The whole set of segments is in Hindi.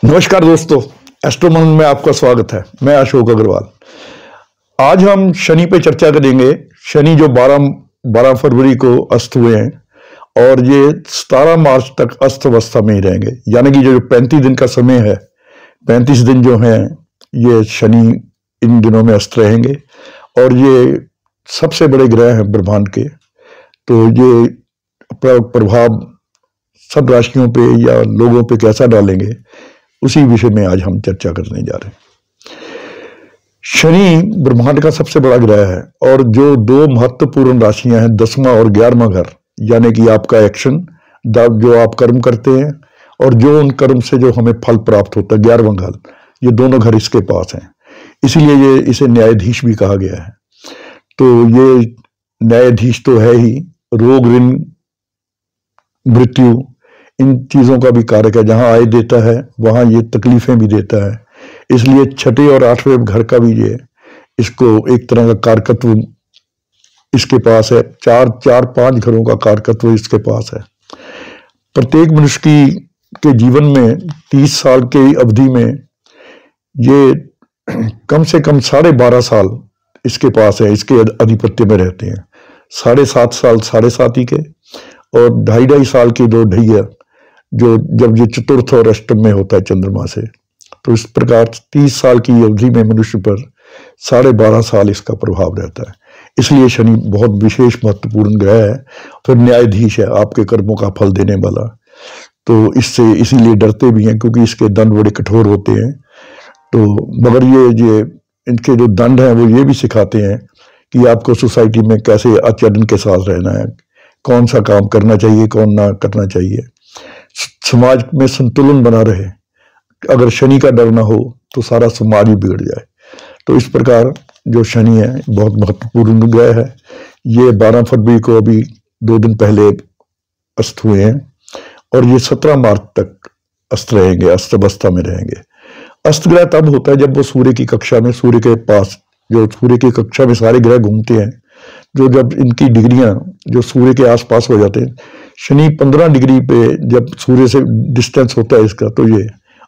नमस्कार दोस्तों, एस्ट्रोमन में आपका स्वागत है। मैं अशोक अग्रवाल। आज हम शनि पे चर्चा करेंगे। शनि जो 12 फरवरी को अस्त हुए हैं और ये 17 मार्च तक अस्त अवस्था में ही रहेंगे, यानी कि जो 35 दिन का समय है, 35 दिन जो हैं ये शनि इन दिनों में अस्त रहेंगे। और ये सबसे बड़े ग्रह हैं ब्रह्मांड के, तो ये प्रभाव सब राशियों पे या लोगों पे कैसा डालेंगे, उसी विषय में आज हम चर्चा करने जा रहे हैं। शनि ब्रह्मांड का सबसे बड़ा ग्रह है और जो दो महत्वपूर्ण राशियां हैं, 10वां और 11वां घर, यानी कि आपका एक्शन, जो आप कर्म करते हैं और जो उन कर्म से जो हमें फल प्राप्त होता है, 11वां घर, ये दोनों घर इसके पास हैं। इसीलिए ये इसे न्यायाधीश भी कहा गया है। तो ये न्यायाधीश तो है ही, रोग, ऋण, मृत्यु, इन चीजों का भी कारक है। जहां आय देता है वहां ये तकलीफें भी देता है। इसलिए 6ठे और 8वें घर का भी ये इसको एक तरह का कारकत्व इसके पास है। 4-5 घरों का कारकत्व इसके पास है। प्रत्येक मनुष्य के जीवन में 30 साल की अवधि में ये कम से कम 12.5 साल इसके पास है, इसके आधिपत्य में रहते हैं। 7.5 साल 7.5 के और 2.5 साल की 2 ढैया, जो जब ये चतुर्थ और अष्टम में होता है चंद्रमा से। तो इस प्रकार 30 साल की अवधि में मनुष्य पर 12.5 साल इसका प्रभाव रहता है। इसलिए शनि बहुत विशेष महत्वपूर्ण ग्रह है। फिर न्यायाधीश है, आपके कर्मों का फल देने वाला। तो इससे इसीलिए डरते भी हैं, क्योंकि इसके दंड बड़े कठोर होते हैं। तो मगर ये इनके जो दंड हैं वो ये भी सिखाते हैं कि आपको सोसाइटी में कैसे आचरण के साथ रहना है, कौन सा काम करना चाहिए, कौन ना करना चाहिए, समाज में संतुलन बना रहे। अगर शनि का डर ना हो तो सारा समाज ही बिगड़ जाए। तो इस प्रकार जो शनि है बहुत महत्वपूर्ण ग्रह है। ये 12 फरवरी को अभी 2 दिन पहले अस्त हुए हैं और ये 17 मार्च तक अस्त रहेंगे, अस्त अवस्था में रहेंगे। अस्त ग्रह तब होता है जब वो सूर्य की कक्षा में, सूर्य के पास, जो सूर्य की कक्षा में सारे ग्रह घूमते हैं, जब इनकी डिग्रियां जो सूर्य के आसपास हो जाते हैं। शनि 15 डिग्री पे जब सूर्य से डिस्टेंस होता है इसका, तो ये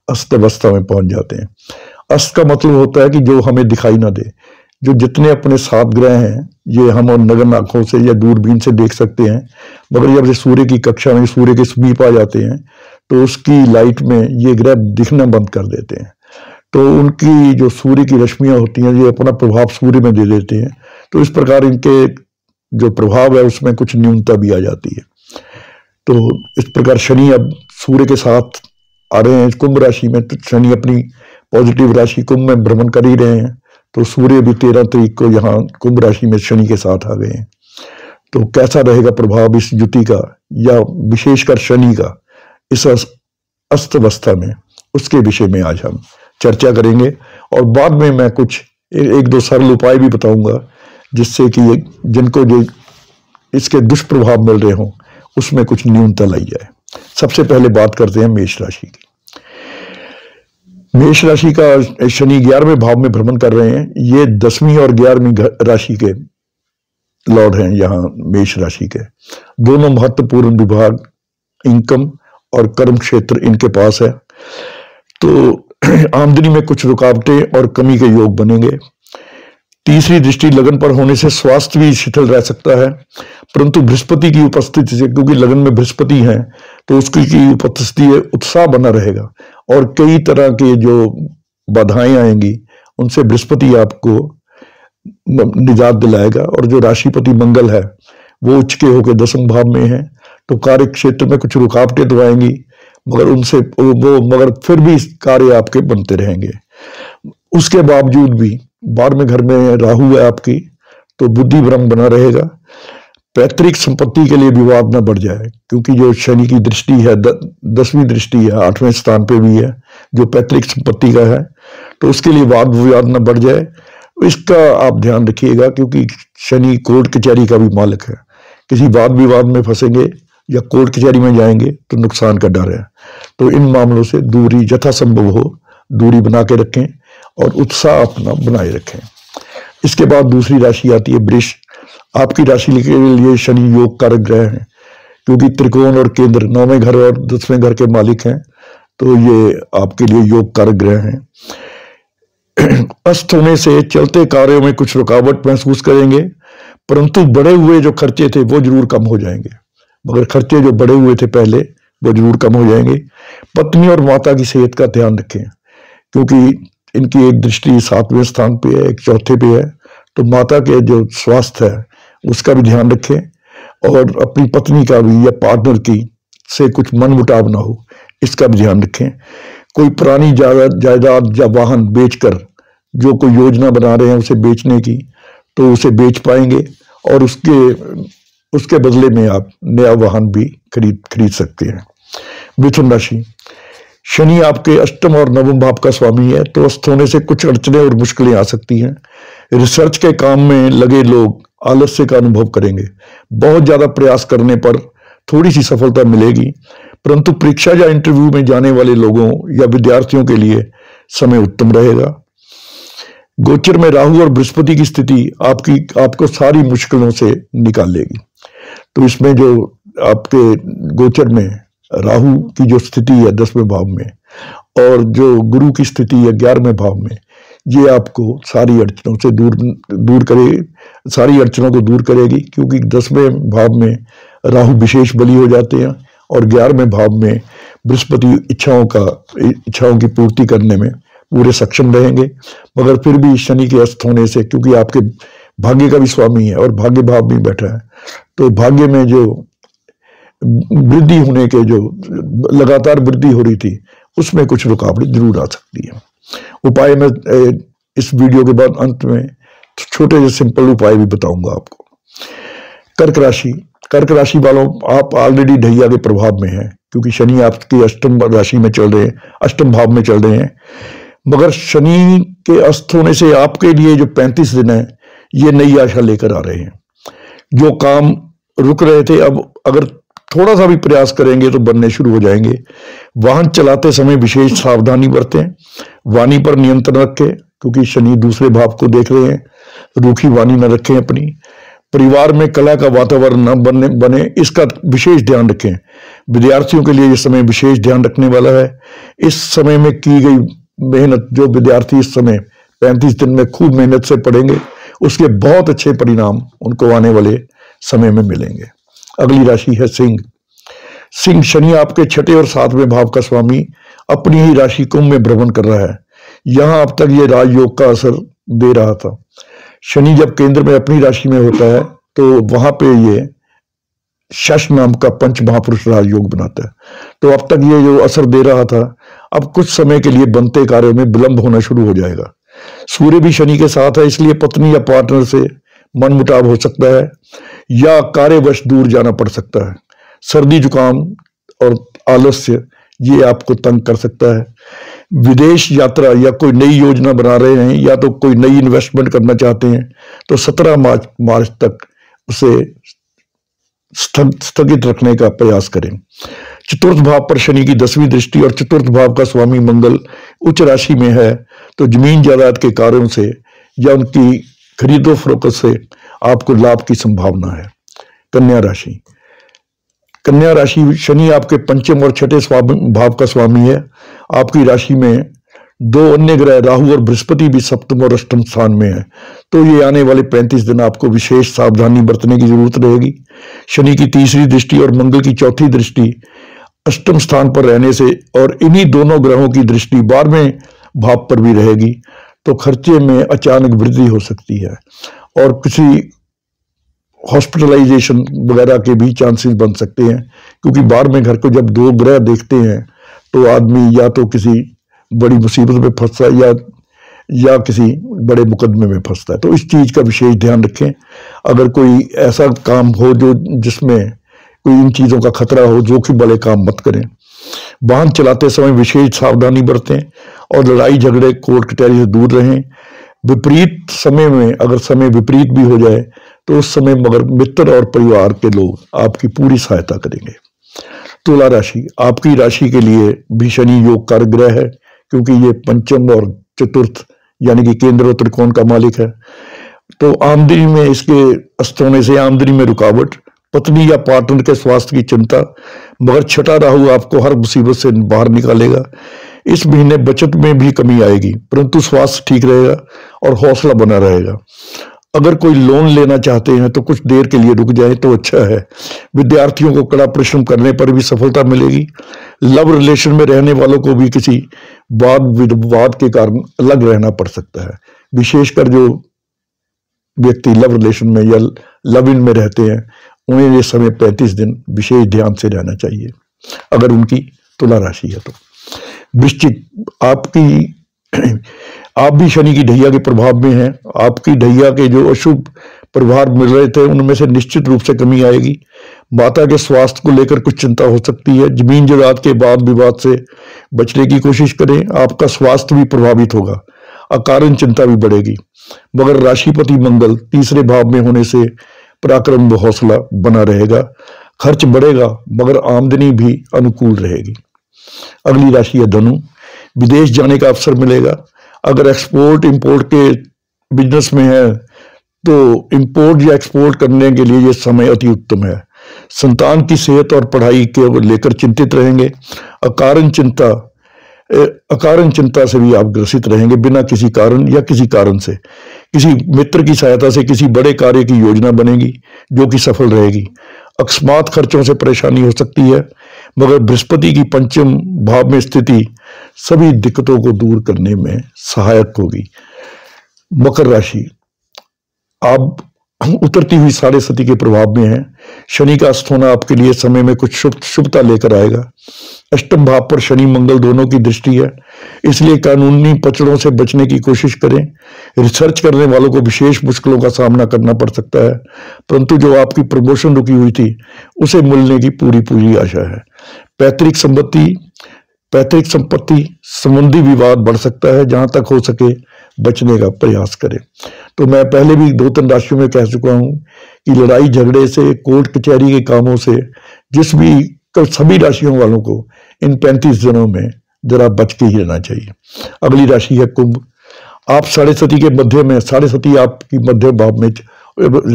अस्त अवस्था में पहुंच जाते हैं। अस्त का मतलब होता है कि जो हमें दिखाई ना दे। जो जितने अपने 7 ग्रह हैं ये हम और नग्न आंखों से या दूरबीन से देख सकते हैं, मगर जब ये सूर्य की कक्षा में, सूर्य के समीप आ जाते हैं, तो उसकी लाइट में ये ग्रह दिखना बंद कर देते हैं। तो उनकी जो सूर्य की रश्मियां होती हैं ये अपना प्रभाव सूर्य में दे देते हैं। तो इस प्रकार इनके जो प्रभाव है उसमें कुछ न्यूनता भी आ जाती है। तो इस प्रकार शनि अब सूर्य के साथ आ रहे हैं कुंभ राशि में। तो शनि अपनी पॉजिटिव राशि कुंभ में भ्रमण कर ही रहे हैं। तो सूर्य भी 13 तारीख को यहाँ कुंभ राशि में शनि के साथ आ गए हैं। तो कैसा रहेगा प्रभाव इस युति का, या विशेषकर शनि का इस अस्त अवस्था में, उसके विषय में आज हम चर्चा करेंगे। और बाद में मैं कुछ 1-2 सरल उपाय भी बताऊंगा, जिससे कि जिनको जो इसके दुष्प्रभाव मिल रहे हों उसमें कुछ न्यूनता लाई जाए। सबसे पहले बात करते हैं मेष राशि की। मेष राशि का शनि 11वें भाव में भ्रमण कर रहे हैं। ये 10वीं और 11वीं राशि के लॉर्ड हैं। यहाँ मेष राशि के दोनों महत्वपूर्ण विभाग, इनकम और कर्म क्षेत्र इनके पास है। तो आमदनी में कुछ रुकावटें और कमी के योग बनेंगे। तीसरी दृष्टि लगन पर होने से स्वास्थ्य भी शिथिल रह सकता है, परंतु बृहस्पति की उपस्थिति से, क्योंकि लगन में बृहस्पति हैं, तो उसकी उपस्थिति है, उत्साह बना रहेगा और कई तरह के जो बाधाएं आएंगी उनसे बृहस्पति आपको निजात दिलाएगा। और जो राशिपति मंगल है वो उच्च के होकर 10वें भाव में है। तो कार्य क्षेत्र में कुछ रुकावटें तो आएंगी, मगर फिर भी कार्य आपके बनते रहेंगे। उसके बावजूद भी 12वें घर में राहु है आपकी, तो बुद्धि भ्रम बना रहेगा। पैतृक संपत्ति के लिए विवाद न बढ़ जाए, क्योंकि जो शनि की दृष्टि है 10वीं दृष्टि है, 8वें स्थान पे भी है, जो पैतृक संपत्ति का है, तो उसके लिए वाद विवाद न बढ़ जाए, इसका आप ध्यान रखिएगा। क्योंकि शनि कोर्ट कचहरी का भी मालिक है। किसी वाद विवाद में फंसेंगे या कोर्ट कचहरी में जाएंगे तो नुकसान का डर है। तो इन मामलों से दूरी यथासंभव हो दूरी बना के रखें और उत्साह अपना बनाए रखें। इसके बाद दूसरी राशि आती है वृष। आपकी राशि के लिए शनि योग कारक ग्रह है, क्योंकि त्रिकोण और केंद्र 9वें घर और 10वें घर के मालिक हैं। तो ये आपके लिए योग कारक ग्रह हैं। अस्त होने से चलते कार्यों में कुछ रुकावट महसूस करेंगे, परंतु बढ़े हुए जो खर्चे थे वो जरूर कम हो जाएंगे। मगर खर्चे जो बढ़े हुए थे पहले वो जरूर कम हो जाएंगे। पत्नी और माता की सेहत का ध्यान रखें, क्योंकि इनकी एक दृष्टि 7वें स्थान पे है, एक चौथे पे है, तो माता के जो स्वास्थ्य है उसका भी ध्यान रखें, और अपनी पत्नी का भी या पार्टनर की से कुछ मनमुटाव ना हो, इसका भी ध्यान रखें। कोई पुरानी जायदाद या वाहन बेचकर जो कोई योजना बना रहे हैं उसे बेचने की, तो उसे बेच पाएंगे, और उसके बदले में आप नया वाहन भी खरीद सकते हैं। मिथुन राशि, शनि आपके अष्टम और नवम भाव का स्वामी है, तो अस्त होने से कुछ अड़चने और मुश्किलें आ सकती हैं। रिसर्च के काम में लगे लोग आलस्य का अनुभव करेंगे। बहुत ज्यादा प्रयास करने पर थोड़ी सी सफलता मिलेगी, परंतु परीक्षा या इंटरव्यू में जाने वाले लोगों या विद्यार्थियों के लिए समय उत्तम रहेगा। गोचर में राहु और बृहस्पति की स्थिति आपको सारी मुश्किलों से निकाल लेगी। तो इसमें जो आपके गोचर में राहु की जो स्थिति है 10वें भाव में, और जो गुरु की स्थिति है 11वें भाव में, ये आपको सारी अड़चनों से सारी अड़चनों को दूर करेगी, क्योंकि 10वें भाव में राहु विशेष बली हो जाते हैं, और 11वें भाव में बृहस्पति इच्छाओं की पूर्ति करने में पूरे सक्षम रहेंगे। मगर फिर भी शनि के अस्त होने से, क्योंकि आपके भाग्य का भी स्वामी है और भाग्य भाव में बैठा है, तो भाग्य में जो वृद्धि होने के जो लगातार वृद्धि हो रही थी उसमें कुछ रुकावट जरूर आ सकती है। उपाय में इस वीडियो के बाद अंत में छोटे से सिंपल उपाय भी बताऊंगा आपको। कर्क राशि वालों, आप ऑलरेडी ढैया के प्रभाव में हैं, क्योंकि शनि आपकी अष्टम राशि में चल रहे हैं, अष्टम भाव में चल रहे हैं। मगर शनि के अस्त होने से आपके लिए जो 35 दिन है ये नई आशा लेकर आ रहे हैं। जो काम रुक रहे थे अब अगर थोड़ा सा भी प्रयास करेंगे तो बनने शुरू हो जाएंगे। वाहन चलाते समय विशेष सावधानी बरतें, वाणी पर नियंत्रण रखें, क्योंकि शनि दूसरे भाव को देख रहे हैं। रूखी वाणी न रखें अपनी। परिवार में कला का वातावरण न बने इसका विशेष ध्यान रखें। विद्यार्थियों के लिए यह समय विशेष ध्यान रखने वाला है। इस समय में की गई मेहनत, जो विद्यार्थी इस समय 35 दिन में खूब मेहनत से पढ़ेंगे, उसके बहुत अच्छे परिणाम उनको आने वाले समय में मिलेंगे। अगली राशि है सिंह। शनि आपके 6ठे और 7वें भाव का स्वामी अपनी ही राशि कुंभ में भ्रमण कर रहा है। यहां अब तक ये राजयोग का असर दे रहा था। शनि जब केंद्र में अपनी राशि में होता है तो वहां पे ये शश नाम का पंच महापुरुष राजयोग बनाता है। तो अब तक ये जो असर दे रहा था, अब कुछ समय के लिए बनते कार्यों में विलंब होना शुरू हो जाएगा। सूर्य भी शनि के साथ है, इसलिए पत्नी या पार्टनर से मनमुटाव हो सकता है या कार्यवश दूर जाना पड़ सकता है। सर्दी जुकाम और आलस्य ये आपको तंग कर सकता है। विदेश यात्रा या कोई नई योजना बना रहे हैं या तो कोई नई इन्वेस्टमेंट करना चाहते हैं तो 17 मार्च तक उसे स्थगित रखने का प्रयास करें। चतुर्थ भाव पर शनि की 10वीं दृष्टि और चतुर्थ भाव का स्वामी मंगल उच्च राशि में है, तो जमीन जायदाद के कार्यों से या उनकी खरीदो फरोख्त से आपको लाभ की संभावना है। कन्या राशि शनि आपके पंचम और छठे भाव का स्वामी है। आपकी राशि में 2 अन्य ग्रह राहु और बृहस्पति भी सप्तम और अष्टम स्थान में है, तो ये आने वाले 35 दिन आपको विशेष सावधानी बरतने की जरूरत रहेगी। शनि की 3री दृष्टि और मंगल की 4थी दृष्टि अष्टम स्थान पर रहने से और इन्हीं दोनों ग्रहों की दृष्टि 12वें भाव पर भी रहेगी, तो खर्चे में अचानक वृद्धि हो सकती है और किसी हॉस्पिटलाइजेशन वगैरह के भी चांसेस बन सकते हैं, क्योंकि 12वें घर को जब 2 ग्रह देखते हैं तो आदमी या तो किसी बड़ी मुसीबत में फंसता है या किसी बड़े मुकदमे में फंसता है। तो इस चीज का विशेष ध्यान रखें। अगर कोई ऐसा काम हो जिसमें कोई इन चीजों का खतरा हो, जोखिम वाले काम मत करें। वाहन चलाते समय विशेष सावधानी बरतें और लड़ाई झगड़े कोर्ट कचहरी से दूर रहें। विपरीत समय में अगर समय विपरीत भी हो जाए तो उस समय मगर मित्र और परिवार के लोग आपकी पूरी सहायता करेंगे। तुला राशि, आपकी राशि के लिए भी शनि योग कारक ग्रह है, क्योंकि ये पंचम और चतुर्थ यानी कि केंद्र और त्रिकोण का मालिक है। तो आमदनी में इसके अस्त होने से आमदनी में रुकावट, पत्नी या पार्टनर के स्वास्थ्य की चिंता, मगर छठा राहु आपको हर मुसीबत से बाहर निकालेगा। इस महीने बचत में भी कमी आएगी, परंतु स्वास्थ्य ठीक रहेगा और हौसला बना रहेगा। अगर कोई लोन लेना चाहते हैं तो कुछ देर के लिए रुक जाए तो अच्छा है। विद्यार्थियों को कड़ा परिश्रम करने पर भी सफलता मिलेगी। लव रिलेशन में रहने वालों को भी किसी वाद विवाद के कारण अलग रहना पड़ सकता है। विशेषकर जो व्यक्ति लव रिलेशन में या लव इन में रहते हैं, उन्हें ये समय 35 दिन विशेष ध्यान से रहना चाहिए, अगर उनकी तुला राशि है तो। वृश्चिक, आप भी शनि की ढैया के प्रभाव में हैं। आपकी ढैया के जो अशुभ प्रभाव मिल रहे थे उनमें से निश्चित रूप से कमी आएगी। माता के स्वास्थ्य को लेकर कुछ चिंता हो सकती है। जमीन जायदाद के वाद विवाद से बचने की कोशिश करें। आपका स्वास्थ्य भी प्रभावित होगा, अकारण चिंता भी बढ़ेगी। मगर राशिपति मंगल तीसरे भाव में होने से पराक्रम व हौसला बना रहेगा। खर्च बढ़ेगा मगर आमदनी भी अनुकूल रहेगी। अगली राशि है धनु। विदेश जाने का अवसर मिलेगा। अगर एक्सपोर्ट इंपोर्ट के बिजनेस में है तो इंपोर्ट या एक्सपोर्ट करने के लिए यह समय अति उत्तम है। संतान की सेहत और पढ़ाई के लेकर चिंतित रहेंगे। अकारण चिंता से भी आप ग्रसित रहेंगे, बिना किसी कारण या किसी कारण से। किसी मित्र की सहायता से किसी बड़े कार्य की योजना बनेगी जो कि सफल रहेगी। अकस्मात खर्चों से परेशानी हो सकती है, मगर बृहस्पति की पंचम भाव में स्थिति सभी दिक्कतों को दूर करने में सहायक होगी। मकर राशि, आप उतरती हुई साढ़े सती के प्रभाव में है। शनि का अस्त होना आपके लिए समय में कुछ शुभता लेकर आएगा। अष्टम भाव पर शनि मंगल दोनों की दृष्टि है, इसलिए कानूनी पचड़ों से बचने की कोशिश करें। रिसर्च करने वालों को विशेष मुश्किलों का सामना करना पड़ सकता है, परंतु जो आपकी प्रमोशन रुकी हुई थी उसे मिलने की पूरी आशा है। पैतृक संपत्ति संबंधी विवाद बढ़ सकता है, जहां तक हो सके बचने का प्रयास करें। तो मैं पहले भी 2-3 राशियों में कह चुका हूं कि लड़ाई झगड़े से, कोर्ट कचहरी के कामों से, सभी राशियों वालों को इन 35 दिनों में जरा बच के ही रहना चाहिए। अगली राशि है कुंभ। आप साढ़े सती के मध्य में, साढ़े सती आपकी मध्य भाव में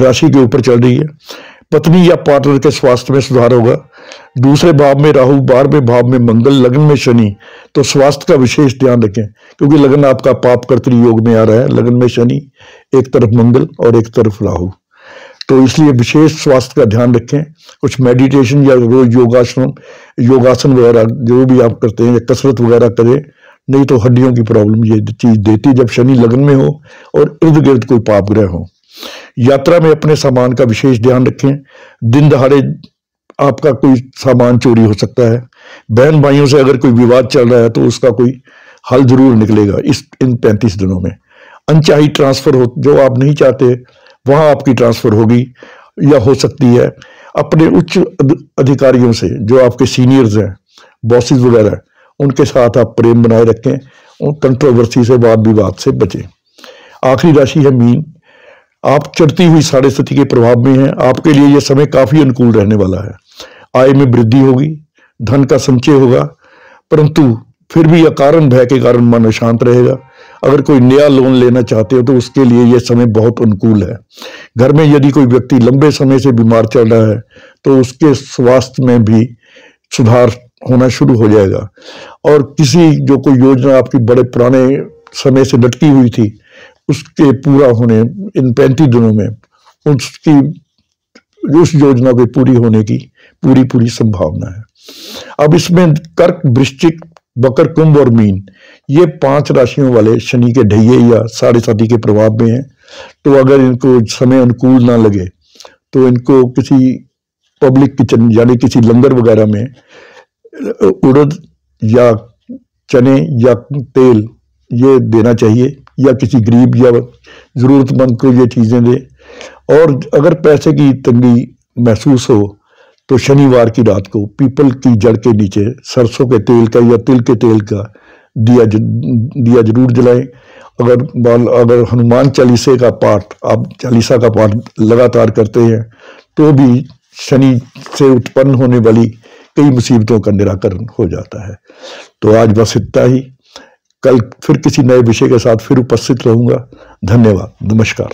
राशि के ऊपर चल रही है। पत्नी या पार्टनर के स्वास्थ्य में सुधार होगा। दूसरे भाव में राहु, 12वें भाव में मंगल, लग्न में शनि, तो स्वास्थ्य का विशेष ध्यान रखें, क्योंकि लग्न आपका पाप कर्तरी योग में आ रहा है। लग्न में शनि, एक तरफ मंगल और एक तरफ राहु, तो इसलिए विशेष स्वास्थ्य का ध्यान रखें। कुछ मेडिटेशन या रोज योगासन वगैरह जो भी आप करते हैं, या कसरत वगैरह करें, नहीं तो हड्डियों की प्रॉब्लम ये चीज देती जब शनि लग्न में हो और इर्द गिर्द कोई पाप ग्रह हो। यात्रा में अपने सामान का विशेष ध्यान रखें। दिन दहाड़े आपका कोई सामान चोरी हो सकता है। बहन भाइयों से अगर कोई विवाद चल रहा है तो उसका कोई हल जरूर निकलेगा इन 35 दिनों में। अनचाही ट्रांसफर हो, जो आप नहीं चाहते वहां आपकी ट्रांसफर होगी या हो सकती है। अपने उच्च अधिकारियों से, जो आपके सीनियर्स हैं, बॉसेस वगैरह, उनके साथ आप प्रेम बनाए रखें और कंट्रोवर्सी से, वाद विवाद से बचें। आखिरी राशि है मीन। आप चढ़ती हुई साढ़े सती के प्रभाव में हैं। आपके लिए यह समय काफी अनुकूल रहने वाला है। आय में वृद्धि होगी, धन का संचय होगा, परंतु फिर भी अकारण भय के कारण मन अशांत रहेगा। अगर कोई नया लोन लेना चाहते हो तो उसके लिए यह समय बहुत अनुकूल है। घर में यदि कोई व्यक्ति लंबे समय से बीमार चल रहा है तो उसके स्वास्थ्य में भी सुधार होना शुरू हो जाएगा। और जो कोई योजना आपकी बड़े पुराने समय से लटकी हुई थी, उसके पूरा होने इन 35 दिनों में उस योजना के पूरी होने की पूरी संभावना है। अब इसमें कर्क, वृश्चिक, मकर, कुंभ और मीन, ये 5 राशियों वाले शनि के ढैये या साढ़े साती के प्रभाव में हैं। तो अगर इनको समय अनुकूल ना लगे तो इनको किसी पब्लिक किचन यानी किसी लंगर वगैरह में उड़द या चने या तेल ये देना चाहिए, या किसी गरीब या जरूरतमंद को ये चीजें दे। और अगर पैसे की तंगी महसूस हो तो शनिवार की रात को पीपल की जड़ के नीचे सरसों के तेल का या तिल के तेल का दिया जरूर जलाएं। अगर हनुमान चालीसा का पाठ लगातार करते हैं तो भी शनि से उत्पन्न होने वाली कई मुसीबतों का निराकरण हो जाता है। तो आज बस इतना ही। कल फिर किसी नए विषय के साथ फिर उपस्थित रहूंगा। धन्यवाद, नमस्कार।